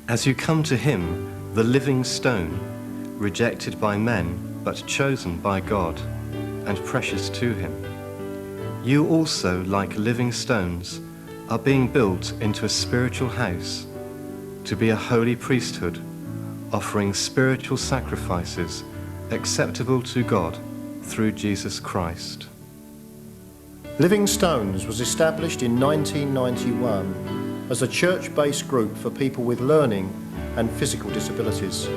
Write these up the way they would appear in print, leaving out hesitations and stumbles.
As you come to him, the living stone, rejected by men but chosen by God and precious to him, you also, like living stones, are being built into a spiritual house to be a holy priesthood, offering spiritual sacrifices acceptable to God through Jesus Christ. Living Stones was established in 1991 as a church-based group for people with learning and physical disabilities.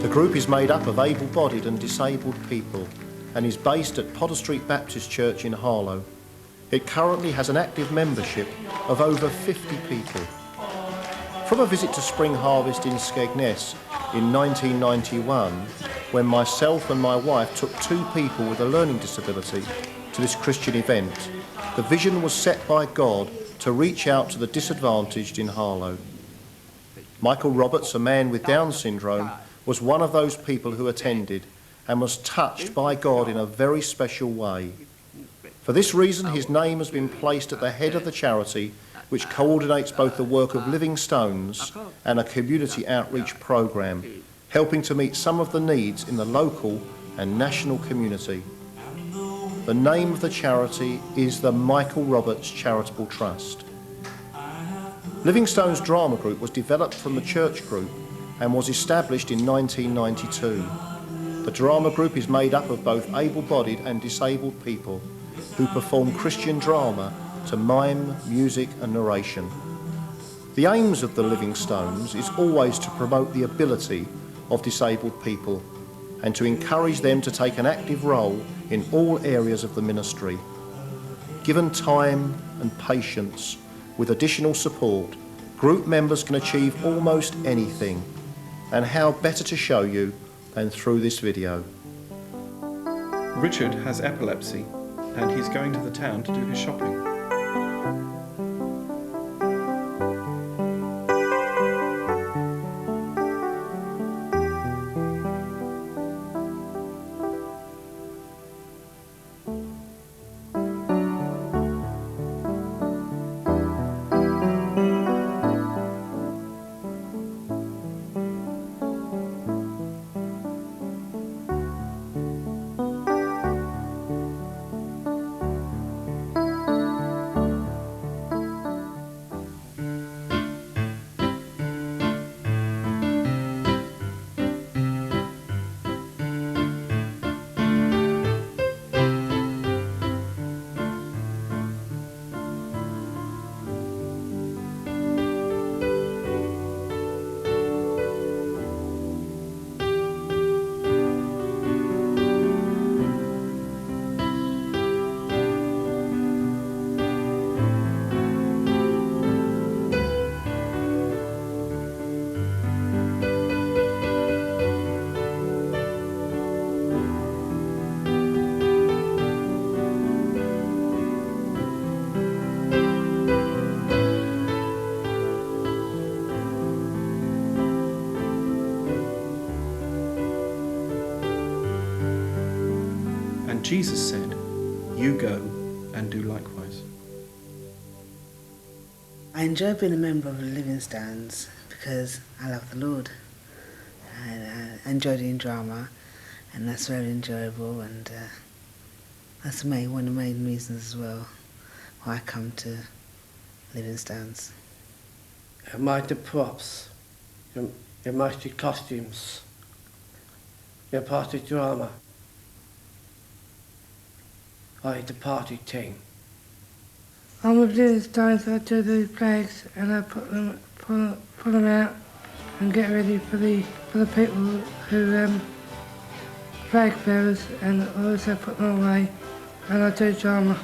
The group is made up of able-bodied and disabled people and is based at Potter Street Baptist Church in Harlow. It currently has an active membership of over 50 people. From a visit to Spring Harvest in Skegness in 1991, when myself and my wife took 2 people with a learning disability to this Christian event, the vision was set by God to reach out to the disadvantaged in Harlow. Michael Roberts, a man with Down syndrome, was one of those people who attended and was touched by God in a very special way. For this reason, his name has been placed at the head of the charity which coordinates both the work of Living Stones and a community outreach programme, helping to meet some of the needs in the local and national community. The name of the charity is the Michael Roberts Charitable Trust. Living Stones Drama Group was developed from the church group and was established in 1992. The drama group is made up of both able-bodied and disabled people who perform Christian drama to mime, music and narration. The aims of the Living Stones is always to promote the ability of disabled people and to encourage them to take an active role in all areas of the ministry. Given time and patience, with additional support, group members can achieve almost anything. And how better to show you than through this video. Richard has epilepsy and he's going to the town to do his shopping. And Jesus said, "You go and do likewise." I enjoy being a member of the Living Stones because I love the Lord. I enjoy doing drama, and that's very enjoyable, and that's one of the main reasons as well why I come to Living Stones. You might do props, you might do costumes, you party drama, or the party team. I'm with Living Stones. I do the flags and I pull them out and get ready for the people who flag bearers, and I also put them away, and I do drama.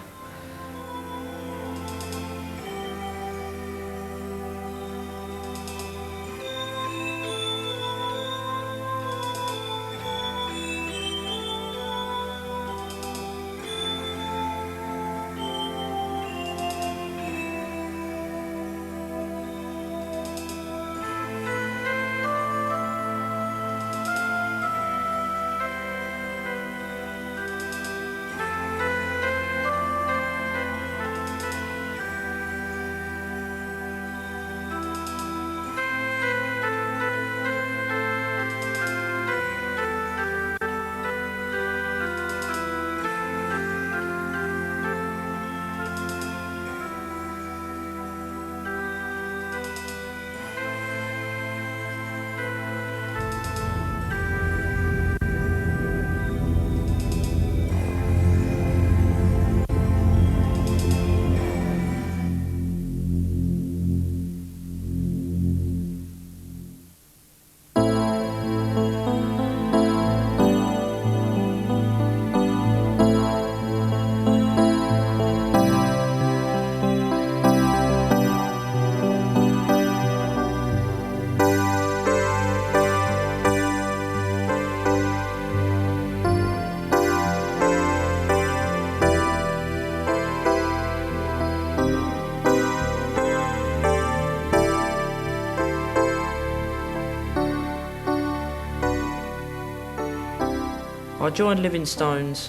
I joined Living Stones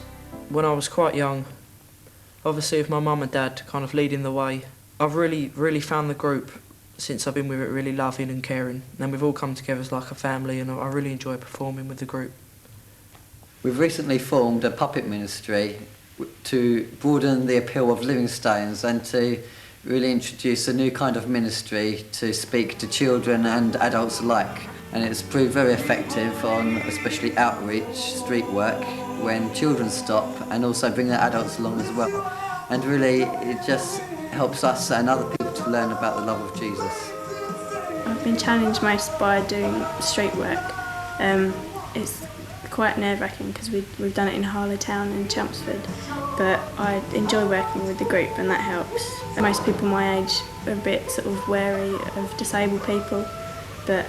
when I was quite young, obviously with my mum and dad kind of leading the way. I've really found the group since I've been with it really loving and caring, and we've all come together as like a family, and I really enjoy performing with the group. We've recently formed a puppet ministry to broaden the appeal of Living Stones and to really introduce a new kind of ministry to speak to children and adults alike. And it's proved very effective on especially outreach, street work, when children stop, and also bring their adults along as well. And really it just helps us and other people to learn about the love of Jesus. I've been challenged most by doing street work. It's quite nerve-wracking because we've done it in Harlowtown and Chelmsford, but I enjoy working with the group and that helps. Most people my age are a bit sort of wary of disabled people, but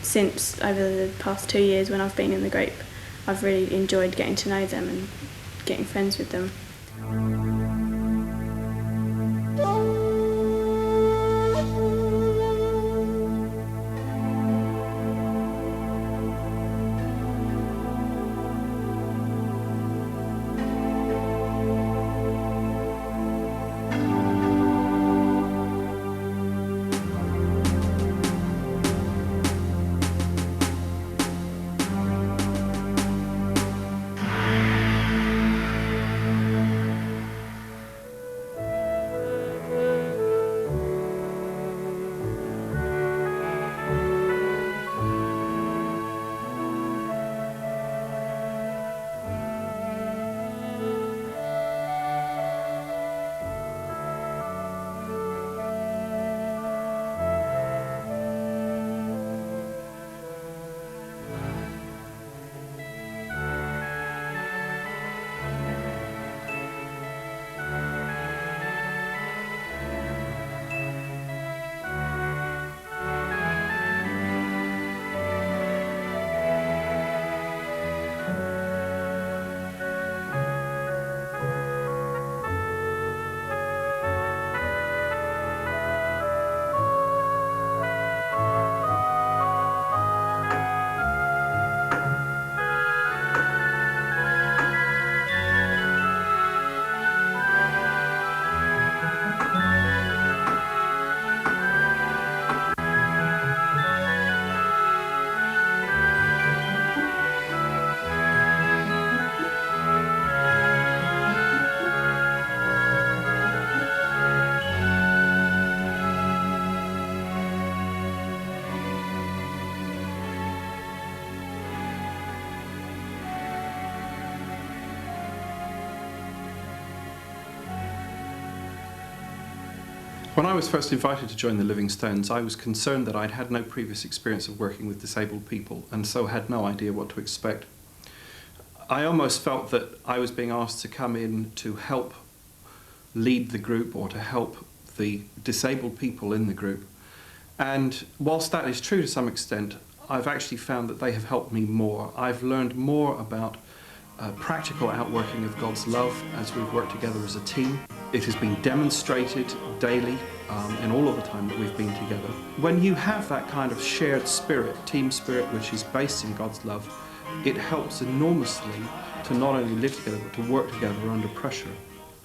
since over the past 2 years when I've been in the group, I've really enjoyed getting to know them and getting friends with them. When I was first invited to join the Living Stones, I was concerned that I'd had no previous experience of working with disabled people and so had no idea what to expect. I almost felt that I was being asked to come in to help lead the group or to help the disabled people in the group. And whilst that is true to some extent, I've actually found that they have helped me more. I've learned more about practical outworking of God's love as we've worked together as a team. It has been demonstrated daily in all of the time that we've been together. When you have that kind of shared spirit, team spirit, which is based in God's love, it helps enormously to not only live together but to work together under pressure.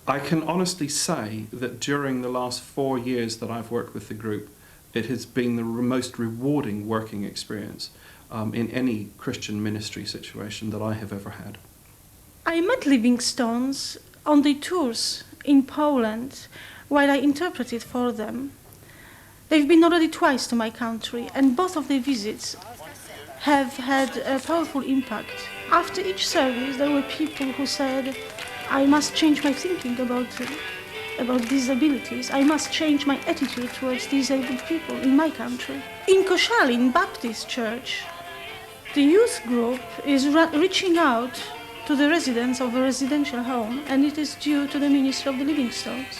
I can honestly say that during the last 4 years that I've worked with the group, it has been the most rewarding working experience in any Christian ministry situation that I have ever had. I met Living Stones on the tours in Poland while I interpreted for them. They've been already twice to my country, and both of their visits have had a powerful impact. After each service, there were people who said, I must change my thinking about disabilities. I must change my attitude towards disabled people in my country. In Koszalin Baptist Church, the youth group is reaching out to the residents of a residential home, and it is due to the ministry of the Living Stones.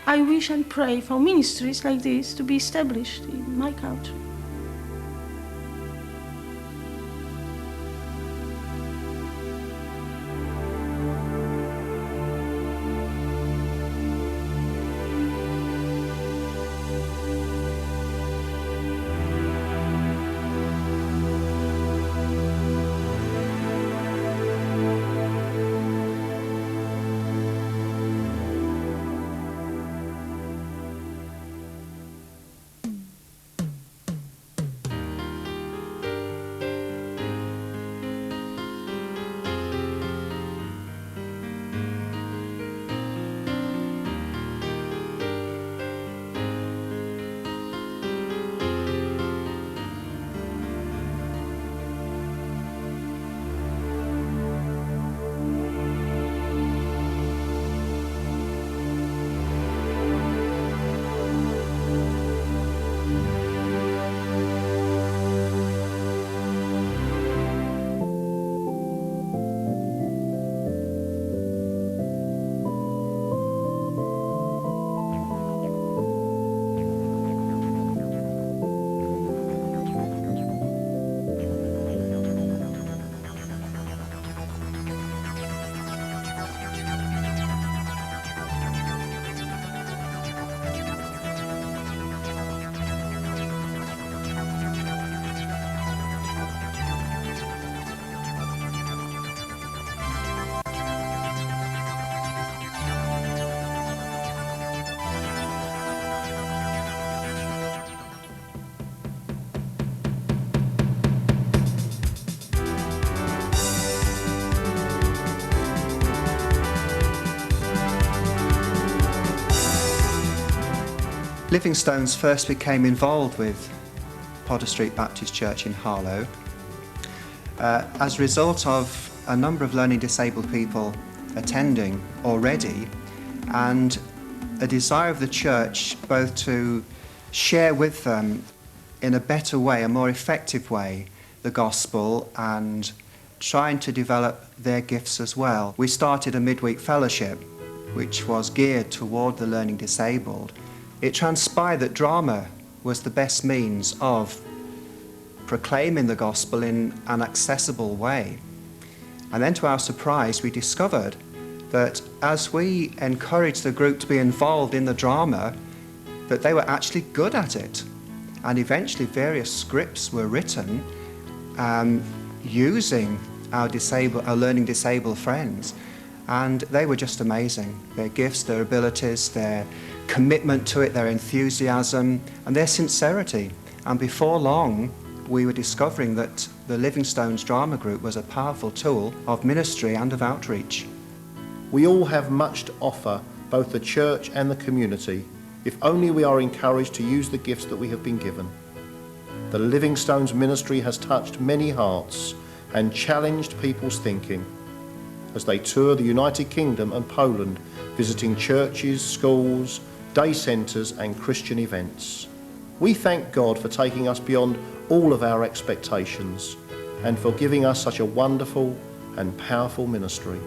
I wish and pray for ministries like this to be established in my country. Living Stones first became involved with Podder Street Baptist Church in Harlow as a result of a number of learning disabled people attending already, and a desire of the church both to share with them in a better way, a more effective way, the gospel, and trying to develop their gifts as well. We started a midweek fellowship which was geared toward the learning disabled. It transpired that drama was the best means of proclaiming the gospel in an accessible way. And then to our surprise, we discovered that as we encouraged the group to be involved in the drama, that they were actually good at it. And eventually various scripts were written using our learning disabled friends. And they were just amazing. Their gifts, their abilities, their commitment to it, their enthusiasm, and their sincerity. And before long, we were discovering that the Living Stones drama group was a powerful tool of ministry and of outreach. We all have much to offer, both the church and the community, if only we are encouraged to use the gifts that we have been given. The Living Stones ministry has touched many hearts and challenged people's thinking as they tour the United Kingdom and Poland, visiting churches, schools, day centres and Christian events. We thank God for taking us beyond all of our expectations and for giving us such a wonderful and powerful ministry.